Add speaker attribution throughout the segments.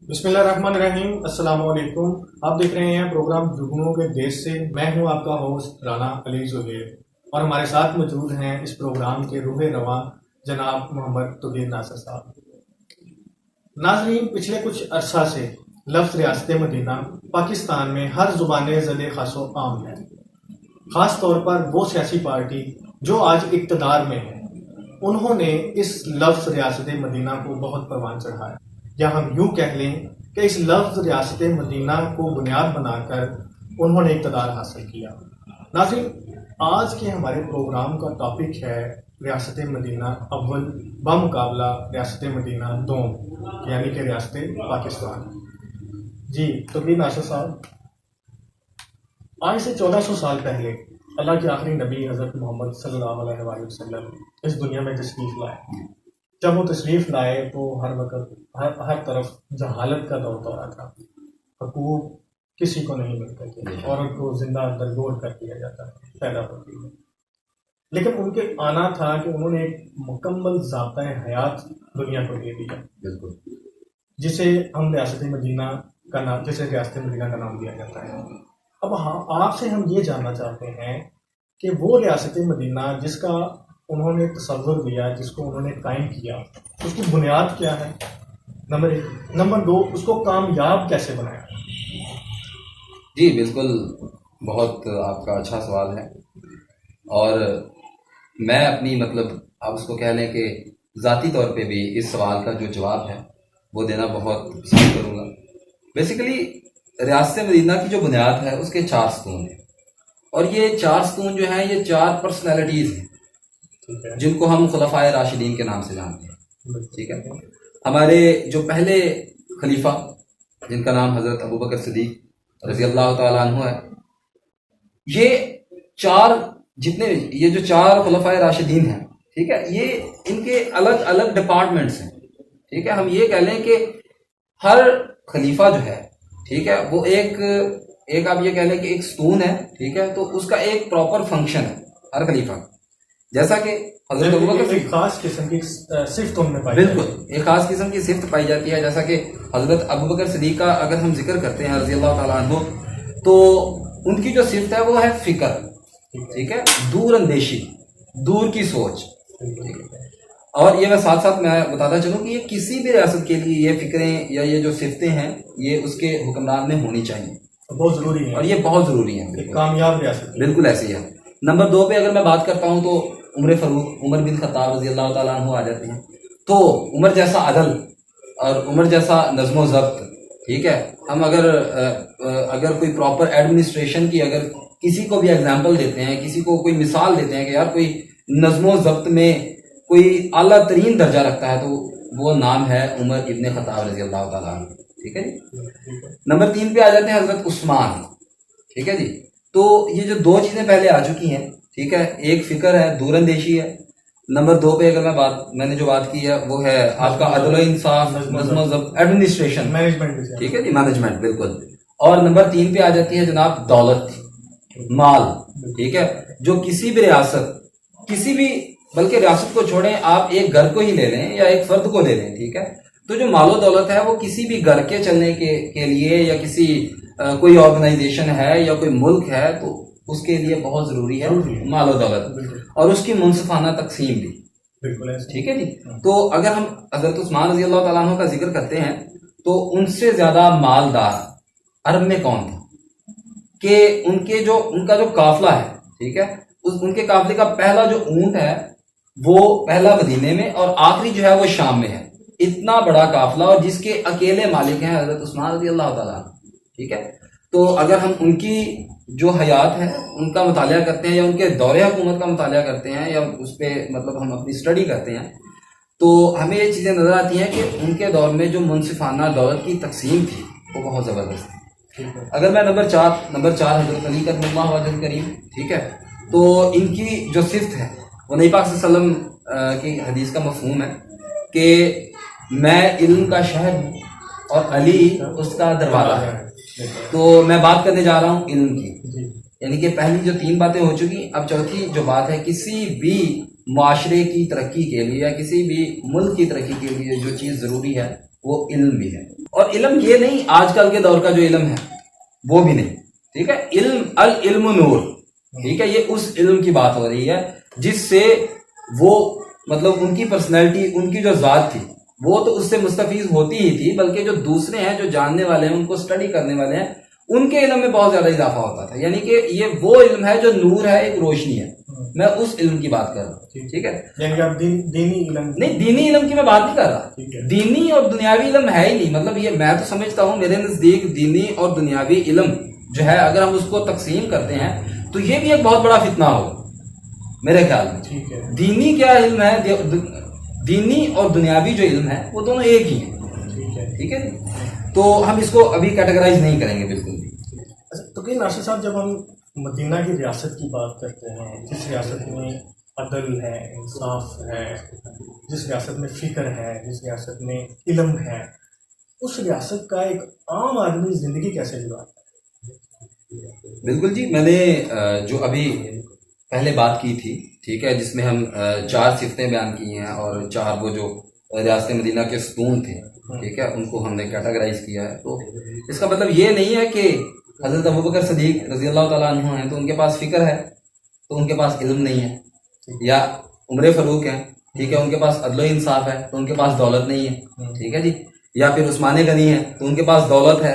Speaker 1: بسم اللہ الرحمن الرحیم. السلام علیکم. آپ دیکھ رہے ہیں پروگرام جگنوں کے دیش سے. میں ہوں آپ کا ہوسٹ رانا علی زہیر اور ہمارے ساتھ موجود ہیں اس پروگرام کے روح رواں جناب محمد توقیر ناصر صاحب. ناظرین، پچھلے کچھ عرصہ سے لفظ ریاست مدینہ پاکستان میں ہر زبان زد خاص و عام ہے. خاص طور پر وہ سیاسی پارٹی جو آج اقتدار میں ہے، انہوں نے اس لفظ ریاست مدینہ کو بہت پروان چڑھا ہے، یا ہم یوں کہہ لیں کہ اس لفظ ریاست مدینہ کو بنیاد بنا کر انہوں نے اقتدار حاصل کیا. ناظرین، آج کے ہمارے پروگرام کا ٹاپک ہے ریاست مدینہ اول بمقابلہ ریاست مدینہ دوم، یعنی کہ ریاست پاکستان. جی توقیر ناصر صاحب، آج سے 1400 سال پہلے اللہ کے آخری نبی حضرت محمد صلی اللہ علیہ وآلہ وسلم اس دنیا میں تشریف لائے. جب وہ تشریف لائے تو ہر وقت ہر طرف جہالت کا دور دورہ تھا. حقوق کسی کو نہیں ملتے تھے، عورت کو زندہ درگور کر دیا جاتا ہے پیدا ہوتی ہے. لیکن ان کے آنا تھا کہ انہوں نے ایک مکمل ضابطۂ حیات دنیا کو دے دیا، بالکل، جسے ہم ریاست مدینہ کا نام دیا جاتا ہے. اب آپ سے ہم یہ جاننا چاہتے ہیں کہ وہ ریاست مدینہ جس کا انہوں نے تصور دیا، جس کو انہوں نے قائم کیا، اس کی بنیاد کیا ہے، نمبر 1. نمبر 2، اس کو کامیاب کیسے بنایا؟
Speaker 2: جی بالکل، بہت آپ کا اچھا سوال ہے، اور میں اپنی آپ اس کو کہہ لیں کہ ذاتی طور پہ بھی اس سوال کا جو جواب ہے وہ دینا بہت پسند کروں گا. بیسیکلی ریاست مدینہ کی جو بنیاد ہے اس کے 4 ستون ہیں، اور یہ 4 ستون جو ہیں یہ 4 پرسنالٹیز ہیں جن کو ہم خلفائے راشدین کے نام سے جانتے ہیں. ٹھیک ہے، ہمارے جو پہلے خلیفہ جن کا نام حضرت ابوبکر صدیق رضی اللہ تعالیٰ عنہ ہے، یہ جو 4 خلفائے راشدین ہیں، ٹھیک ہے، یہ ان کے الگ الگ ڈپارٹمنٹس ہیں. ٹھیک ہے، ہم یہ کہہ لیں کہ ہر خلیفہ جو ہے، ٹھیک ہے، وہ ایک آپ یہ کہہ لیں کہ ایک ستون ہے. ٹھیک ہے، تو اس کا ایک پراپر فنکشن ہے ہر خلیفہ. جیسا کہ حضرت ابوبکر
Speaker 1: ایک خاص قسم کی صفت ان میں پائی
Speaker 2: بالکل ایک خاص قسم کی صفت پائی جاتی ہے. جیسا کہ حضرت ابوبکر صدیق کا اگر ہم ذکر کرتے ہیں رضی اللہ تعالیٰ عنہ، تو ان کی جو صفت ہے وہ ہے فکر. ٹھیک ہے، دور اندیشی، دور کی سوچ. اور یہ میں ساتھ ساتھ میں بتاتا چلوں کہ یہ کسی بھی ریاست کے لیے یہ فکریں یا یہ جو صفتیں ہیں یہ اس کے حکمران میں ہونی چاہیے،
Speaker 1: بہت ضروری ہے،
Speaker 2: اور یہ بہت ضروری ہیں
Speaker 1: کامیاب ریاست.
Speaker 2: بالکل ایسے ہی ہے. نمبر 2 پہ اگر میں بات کرتا ہوں تو عمر فاروق، عمر بن خطاب رضی اللہ تعالیٰ عنہ آ جاتے ہیں. تو عمر جیسا عدل اور عمر جیسا نظم و ضبط. ٹھیک ہے، ہم اگر کوئی پراپر ایڈمنسٹریشن کی اگر کسی کو بھی ایگزامپل دیتے ہیں، کسی کو کوئی مثال دیتے ہیں کہ یار کوئی نظم و ضبط میں کوئی اعلیٰ ترین درجہ رکھتا ہے، تو وہ نام ہے عمر ابن خطاب رضی اللہ تعالیٰ عنہ. ٹھیک ہے جی. نمبر 3 پہ آ جاتے ہیں حضرت عثمان. ٹھیک ہے جی. تو یہ جو 2 چیزیں پہلے آ چکی ہیں، ٹھیک ہے، ایک فکر ہے، دور اندیشی ہے. نمبر 2 پہ اگر میں نے جو بات کی ہے وہ ہے آپ کا عدل و انصاف، نظم و ضبط، ایڈمنسٹریشن،
Speaker 1: مینجمنٹ.
Speaker 2: ٹھیک ہے جی، مینجمنٹ، بالکل. اور نمبر 3 پہ آ جاتی ہے جناب دولت، مال. ٹھیک ہے، جو کسی بھی بلکہ ریاست کو چھوڑیں، آپ ایک گھر کو ہی لے لیں یا ایک فرد کو لے لیں. ٹھیک ہے، تو جو مال و دولت ہے وہ کسی بھی گھر کے چلنے کے لیے یا کسی کوئی آرگنائزیشن ہے یا کوئی ملک ہے تو اس کے لیے بہت ضروری ہے مال و دولت، اور اس کی منصفانہ تقسیم بھی.
Speaker 1: بالکل.
Speaker 2: ٹھیک ہے جی. تو اگر ہم حضرت عثمان رضی اللہ تعالیٰ عنہ کا ذکر کرتے ہیں تو ان سے زیادہ مالدار عرب میں کون تھا، کہ ان کا جو قافلہ ہے، ٹھیک ہے، ان کے قافلے کا پہلا جو اونٹ ہے وہ پہلا مدینے میں اور آخری جو ہے وہ شام میں ہے. اتنا بڑا قافلہ، اور جس کے اکیلے مالک ہیں حضرت عثمان رضی اللہ تعالیٰ عنہ. ٹھیک ہے، تو اگر ہم ان کی جو حیات ہے ان کا مطالعہ کرتے ہیں یا ان کے دور حکومت کا مطالعہ کرتے ہیں یا اس پہ ہم اپنی اسٹڈی کرتے ہیں، تو ہمیں یہ چیزیں نظر آتی ہیں کہ ان کے دور میں جو منصفانہ دولت کی تقسیم تھی وہ بہت زبردست تھی. اگر میں نمبر 4 حضرت علی کرم اللہ وجہ کریم، ٹھیک ہے، تو ان کی جو صفت ہے وہ نبی پاک صلی اللہ علیہ وسلم کی حدیث کا مفہوم ہے کہ میں علم کا شہر ہوں اور علی اس کا دروازہ ہے. تو میں بات کرنے جا رہا ہوں علم کی، یعنی کہ پہلی جو 3 باتیں ہو چکی، اب چوتھی جو بات ہے کسی بھی معاشرے کی ترقی کے لیے یا کسی بھی ملک کی ترقی کے لیے جو چیز ضروری ہے وہ علم بھی ہے. اور علم یہ نہیں آج کل کے دور کا جو علم ہے وہ بھی نہیں، ٹھیک ہے. العلم نور، ٹھیک ہے. یہ اس علم کی بات ہو رہی ہے جس سے وہ مطلب ان کی پرسنالٹی، ان کی جو ذات تھی وہ تو اس سے مستفیض ہوتی ہی تھی، بلکہ جو دوسرے ہیں جو جاننے والے ہیں، ان کو اسٹڈی کرنے والے ہیں، ان کے علم میں بہت زیادہ اضافہ ہوتا تھا. یعنی کہ یہ وہ علم ہے جو نور ہے، ایک روشنی ہے. میں اس علم کی بات کر رہا ہوں، ٹھیک ہے.
Speaker 1: یعنی کہ آپ دینی علم
Speaker 2: نہیں، دینی علم کی میں بات نہیں کر رہا. دینی اور دنیاوی علم ہے ہی نہیں. مطلب یہ میں تو سمجھتا ہوں میرے نزدیک دینی اور دنیاوی علم جو ہے اگر ہم اس کو تقسیم کرتے ہیں تو یہ بھی ایک بہت بڑا فتنہ ہوگا میرے خیال میں.
Speaker 1: ٹھیک ہے.
Speaker 2: دینی کیا علم ہے، دینی اور دنیاوی جو علم ہے وہ دونوں ایک ہی ہیں، ٹھیک ہے. تو ہم اس کو ابھی کیٹیگرائز نہیں کریں گے بالکل بھی.
Speaker 1: تو کہ ناصر صاحب، جب ہم مدینہ کی ریاست کی بات کرتے ہیں، جس ریاست میں عدل ہے، انصاف ہے، جس ریاست میں فکر ہے، جس ریاست میں علم ہے، اس ریاست کا ایک عام آدمی زندگی کیسے گزارتا ہے؟
Speaker 2: بالکل جی، میں نے جو ابھی پہلے بات کی تھی، ٹھیک ہے، جس میں ہم 4 صفتیں بیان کی ہیں اور 4 وہ جو ریاست مدینہ کے ستون تھے، ٹھیک ہے، ان کو ہم نے کیٹاگرائز کیا ہے. تو اس کا مطلب یہ نہیں ہے کہ حضرت ابوبکر صدیق رضی اللہ تعالیٰ عنہ ہیں تو ان کے پاس فکر ہے تو ان کے پاس علم نہیں ہے، یا عمر فاروق ہیں، ٹھیک ہے، ان کے پاس عدل و انصاف ہے تو ان کے پاس دولت نہیں ہے، ٹھیک ہے جی. یا پھر عثمان غنی ہے تو ان کے پاس دولت ہے،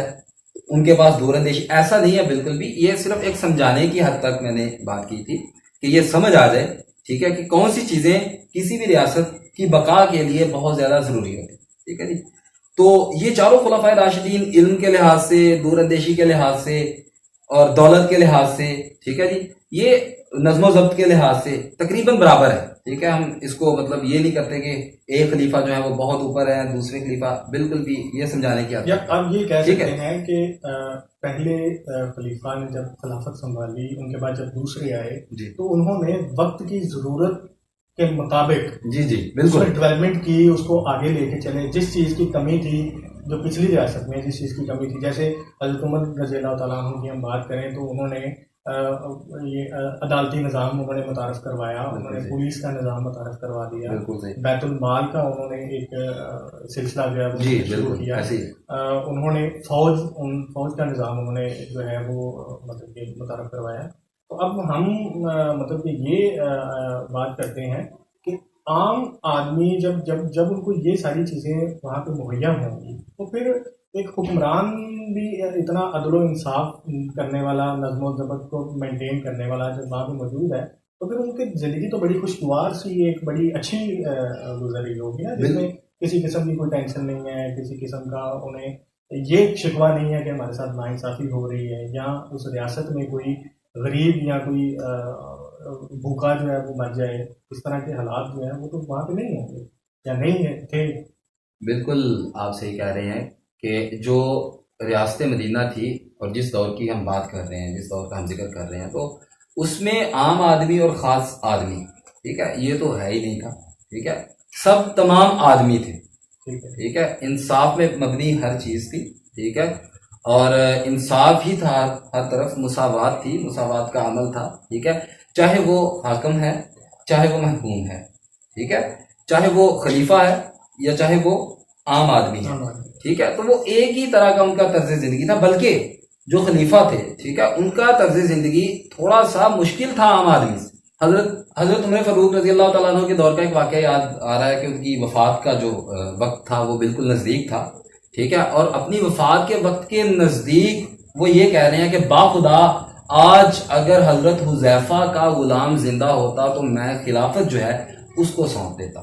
Speaker 2: ان کے پاس دور اندیشی. ایسا نہیں ہے بالکل بھی. یہ صرف ایک سمجھانے کی حد تک میں نے بات کی تھی کہ یہ سمجھ آ جائے، ٹھیک ہے، کہ کون سی چیزیں کسی بھی ریاست کی بقا کے لیے بہت زیادہ ضروری ہوتی، ٹھیک ہے جی. تو یہ چاروں خلفائے راشدین علم کے لحاظ سے، دور اندیشی کے لحاظ سے اور دولت کے لحاظ سے، ٹھیک ہے جی، یہ نظم و ضبط کے لحاظ سے تقریباً برابر ہے، ٹھیک ہے. ہم اس کو مطلب یہ نہیں کرتے کہ ایک خلیفہ جو ہے وہ بہت اوپر ہے، دوسرے خلیفہ بالکل بھی. یہ سمجھانے کی
Speaker 1: یا اب یہ کہہ سکتے ہیں کہ پہلے خلیفہ نے جب خلافت سنبھالی، ان کے بعد جب دوسرے آئے تو انہوں نے وقت کی ضرورت کے مطابق
Speaker 2: جی بالکل
Speaker 1: ڈیولپمنٹ کی، اس کو آگے لے کے چلے. جس چیز کی کمی تھی، جو پچھلی ریاست میں جس چیز کی کمی تھی، جیسے حضرت عمر رضی اللہ تعالیٰ عنہ کی ہم بات کریں تو انہوں نے یہ عدالتی نظام انہوں نے متعارف کروایا، انہوں نے پولیس کا نظام متعارف کروا دیا، بیت المال کا انہوں نے ایک سلسلہ جو ہے شروع کیا، انہوں نے فوج کا نظام انہوں نے جو ہے وہ مطلب کہ متعارف کروایا. تو اب ہم مطلب کہ یہ بات کرتے ہیں کہ عام آدمی جب ان کو یہ ساری چیزیں وہاں پہ مہیا ہوں گی تو پھر ایک حکمران بھی اتنا عدل و انصاف کرنے والا، نظم و ضبط کو مینٹین کرنے والا جب وہاں پہ موجود ہے تو پھر ان کی زندگی تو بڑی خوشگوار سی، ایک بڑی اچھی گزر رہی ہوگی نا، جس میں کسی قسم کی کوئی ٹینشن نہیں ہے، کسی قسم کا انہیں یہ شکوہ نہیں ہے کہ ہمارے ساتھ ناانصافی ہو رہی ہے، یا اس ریاست میں کوئی غریب یا کوئی بھوکا جو ہے وہ مر جائے. اس طرح کے حالات جو ہیں وہ تو وہاں پہ نہیں ہوں گے یا نہیں ہے تھے.
Speaker 2: بالکل آپ صحیح کہہ رہے ہیں کہ جو ریاست مدینہ تھی اور جس دور کی ہم بات کر رہے ہیں، جس دور کا ہم ذکر کر رہے ہیں، تو اس میں عام آدمی اور خاص آدمی، ٹھیک ہے، یہ تو ہے ہی نہیں تھا، ٹھیک ہے، سب تمام آدمی تھے، ٹھیک ہے. انصاف میں مبنی ہر چیز تھی، ٹھیک ہے، اور انصاف ہی تھا، ہر طرف مساوات تھی، مساوات کا عمل تھا، ٹھیک ہے. چاہے وہ حاکم ہے، چاہے وہ محکوم ہے، ٹھیک ہے، چاہے وہ خلیفہ ہے یا چاہے وہ عام آدمی ہے، ٹھیک ہے. تو وہ ایک ہی طرح کا ان کا طرز زندگی تھا. بلکہ جو خلیفہ تھے، ٹھیک ہے، ان کا طرز زندگی تھوڑا سا مشکل تھا عام آدمی سے. حضرت عمر فاروق رضی اللہ تعالیٰ عنہ کے دور کا ایک واقعہ یاد آ رہا ہے کہ ان کی وفات کا جو وقت تھا وہ بالکل نزدیک تھا، ٹھیک ہے، اور اپنی وفات کے وقت کے نزدیک وہ یہ کہہ رہے ہیں کہ باخدا آج اگر حضرت حذیفہ کا غلام زندہ ہوتا تو میں خلافت جو ہے اس کو سونپ دیتا،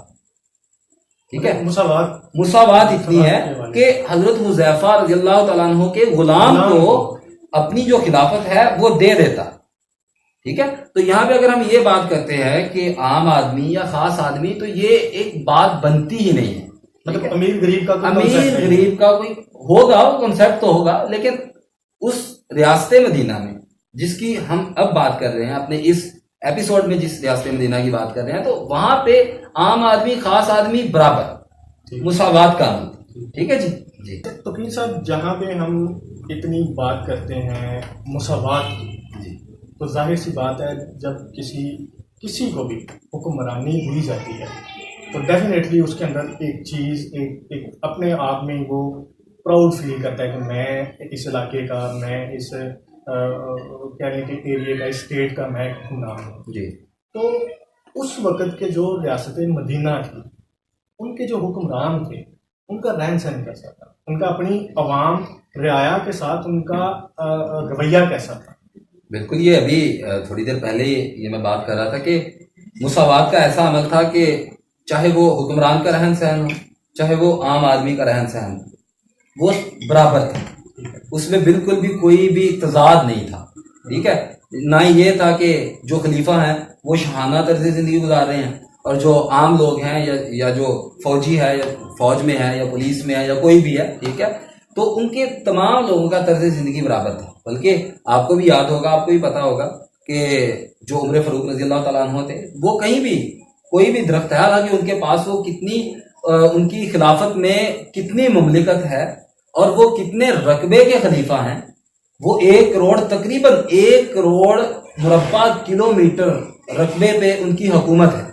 Speaker 2: ٹھیک ہے. مساوات اتنی ہے کہ حضرت حذیفہ رضی اللہ تعالیٰ عنہ کے غلام کو اپنی جو خلافت ہے وہ دے دیتا، ٹھیک ہے. تو یہاں پہ اگر ہم یہ بات کرتے ہیں کہ عام آدمی یا خاص آدمی، تو یہ ایک بات بنتی ہی نہیں ہے.
Speaker 1: مطلب امیر
Speaker 2: غریب کا کوئی ہوگا، وہ کنسیپٹ تو ہوگا، لیکن اس ریاست مدینہ میں جس کی ہم اب بات کر رہے ہیں، اپنے اس ایپیسوڈ میں جس ریاست مدینہ کی بات کر رہے ہیں، تو وہاں پہ عام آدمی خاص آدمی برابر، مساوات کا عمل، ٹھیک ہے جی.
Speaker 1: توقیر صاحب، جہاں پہ ہم اتنی بات کرتے ہیں مساوات کی، تو ظاہر سی بات ہے جب کسی کو بھی حکمرانی دی جاتی ہے تو ڈیفینیٹلی اس کے اندر ایک چیز ایک اپنے آپ میں وہ پراؤڈ فیل کرتا ہے کہ میں اس علاقے کا، میں اس کیا کہ ایریے کا، اسٹیٹ کا میں حکمران ہوں.
Speaker 2: جی.
Speaker 1: تو اس وقت کے جو ریاست مدینہ تھی، ان کے جو حکمران تھے، ان کا رہن سہن کیسا تھا؟ ان کا اپنی عوام رعایا کے ساتھ ان کا رویہ کیسا تھا؟
Speaker 2: بالکل، یہ ابھی تھوڑی دیر پہلے یہ میں بات کر رہا تھا کہ مساوات کا ایسا عمل تھا کہ چاہے وہ حکمران کا رہن سہن ہو، چاہے وہ عام آدمی کا رہن سہن ہو، وہ برابر تھا. اس میں بالکل بھی کوئی بھی تضاد نہیں تھا. ٹھیک ہے. نہ یہ تھا کہ جو خلیفہ ہیں وہ شاہانہ طرز زندگی گزار رہے ہیں اور جو عام لوگ ہیں یا جو فوجی ہے یا فوج میں ہے یا پولیس میں ہے یا کوئی بھی ہے، ٹھیک ہے، تو ان کے تمام لوگوں کا طرز زندگی برابر تھا. بلکہ آپ کو بھی یاد ہوگا، آپ کو بھی پتا ہوگا کہ جو عمر فاروق رضی اللہ تعالیٰ عنہ تھے، وہ کہیں بھی کوئی بھی درخت ہے، حالانکہ ان کے پاس وہ کتنی ان کی خلافت میں کتنی مملکت ہے اور وہ کتنے رقبے کے خلیفہ ہیں، وہ 1 کروڑ تقریباً 1 کروڑ مربع کلومیٹر رقبے پہ ان کی حکومت ہے.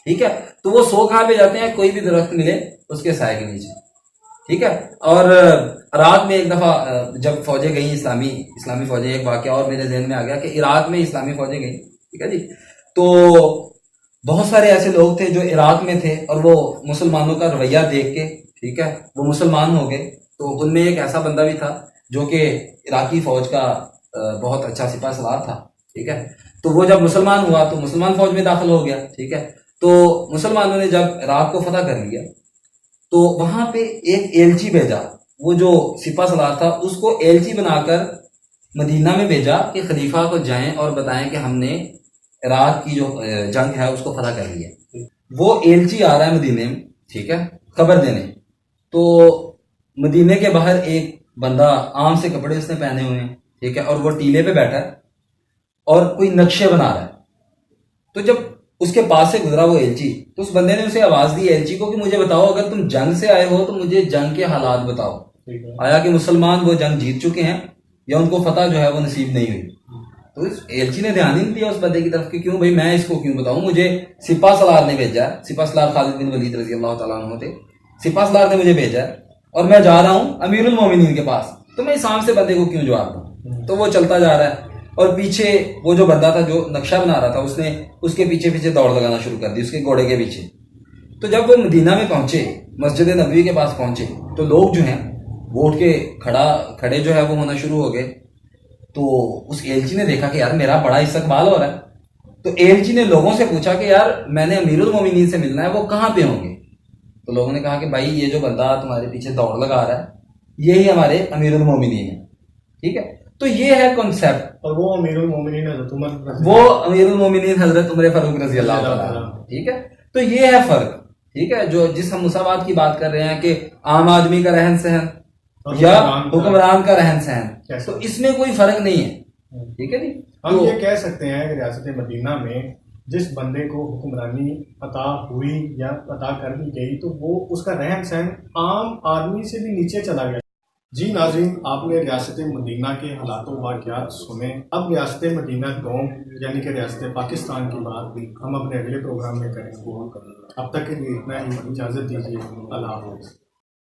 Speaker 2: ٹھیک ہے. تو وہ سو کہاں پہ جاتے ہیں؟ کوئی بھی درخت ملے اس کے سائے کے نیچے. ٹھیک ہے. اور عراق میں ایک دفعہ جب فوجیں گئیں، اسلامی فوجیں، ایک واقعہ اور میرے ذہن میں آ گیا کہ عراق میں اسلامی فوجیں گئیں. ٹھیک ہے جی. تو بہت سارے ایسے لوگ تھے جو عراق میں تھے اور وہ مسلمانوں کا رویہ دیکھ کے، ٹھیک ہے، وہ مسلمان ہو گئے. تو ان میں ایک ایسا بندہ بھی تھا جو کہ عراقی فوج کا بہت اچھا سپاہ سالار تھا. ٹھیک ہے. تو وہ جب مسلمان ہوا تو مسلمان فوج میں داخل ہو گیا. ٹھیک ہے. تو مسلمانوں نے جب عراق کو فتح کر لیا تو وہاں پہ ایک ایلچی بھیجا. وہ جو سپاہ سالار تھا اس کو ایلچی بنا کر مدینہ میں بھیجا کہ خلیفہ کو جائیں اور بتائیں کہ ہم نے عراق کی جو جنگ ہے اس کو فتح کر لیا. وہ ایلچی آ رہا ہے مدینے میں، ٹھیک ہے، خبر دینے. تو مدینے کے باہر ایک بندہ عام سے کپڑے اس نے پہنے ہوئے ہیں، ٹھیک ہے، اور وہ ٹیلے پہ بیٹھا ہے اور کوئی نقشے بنا رہا ہے. تو جب اس کے پاس سے گزرا وہ ایلچی تو اس بندے نے اسے آواز دی ایلچی کو کہ مجھے بتاؤ، اگر تم جنگ سے آئے ہو تو مجھے جنگ کے حالات بتاؤ. آیا کہ مسلمان وہ جنگ جیت چکے ہیں یا ان کو فتح جو ہے وہ نصیب نہیں ہوئی؟ تو اس ایلچی نے دھیان ہی نہیں دیا اس بندے کی طرف کہ کیوں بھائی میں اس کو کیوں بتاؤں، مجھے سپاہ سالار نے بھیجا ہے. سپاہ سالار خالد بن ولید رضی اللہ تعالیٰ عنہ تھے. سپاہ سالار نے مجھے بھیجا ہے اور میں جا رہا ہوں امیر المومنین کے پاس، تو میں اس عام سے بندے کو کیوں جواب دوں؟ تو وہ چلتا جا رہا ہے اور پیچھے وہ جو بندہ تھا جو نقشہ بنا رہا تھا اس نے اس کے پیچھے پیچھے دوڑ لگانا شروع کر دی، اس کے گھوڑے کے پیچھے. تو جب وہ مدینہ میں پہنچے، مسجد نبوی کے پاس پہنچے، تو لوگ جو ہیں وہ اٹھ کے کھڑے جو ہے وہ ہونا شروع ہو گئے. تو اس ایلچی نے دیکھا کہ یار میرا بڑا استقبال ہو رہا ہے. تو ایلچی نے لوگوں سے پوچھا کہ یار میں نے امیر المومنین سے ملنا ہے، وہ کہاں پہ ہوں گے؟ تو لوگوں نے کہا کہ بھائی یہ جو بندہ تمہارے پیچھے دوڑ لگا رہا ہے یہی ہمارے امیر المومنین ہیں. ٹھیک ہے. تو یہ ہے کنسیپٹ. اور
Speaker 1: وہ امیر المومنین
Speaker 2: حضرت عمر فاروق رضی اللہ تعالیٰ. ٹھیک ہے. تو یہ ہے فرق. ٹھیک ہے. جو جس ہم مساوات کی بات کر رہے ہیں کہ عام آدمی کا رہن سہن یا حکمران کا رہن سہن، تو اس میں کوئی فرق نہیں ہے. ٹھیک ہے جی.
Speaker 1: ہم یہ کہہ سکتے ہیں کہ ریاست مدینہ میں جس بندے کو حکمرانی عطا ہوئی یا عطا کر دی گئی تو وہ اس کا رہن سہن عام آدمی سے بھی نیچے چلا گیا. جی ناظرین، آپ نے ریاست مدینہ کے حالات و واقعات سنے. اب ریاست مدینہ قوم یعنی کہ ریاست پاکستان کی بات بھی ہم اپنے اگلے پروگرام میں کریں گے. اب تک کے لیے اتنا ہی، اجازت دیجیے. اللہ حافظ.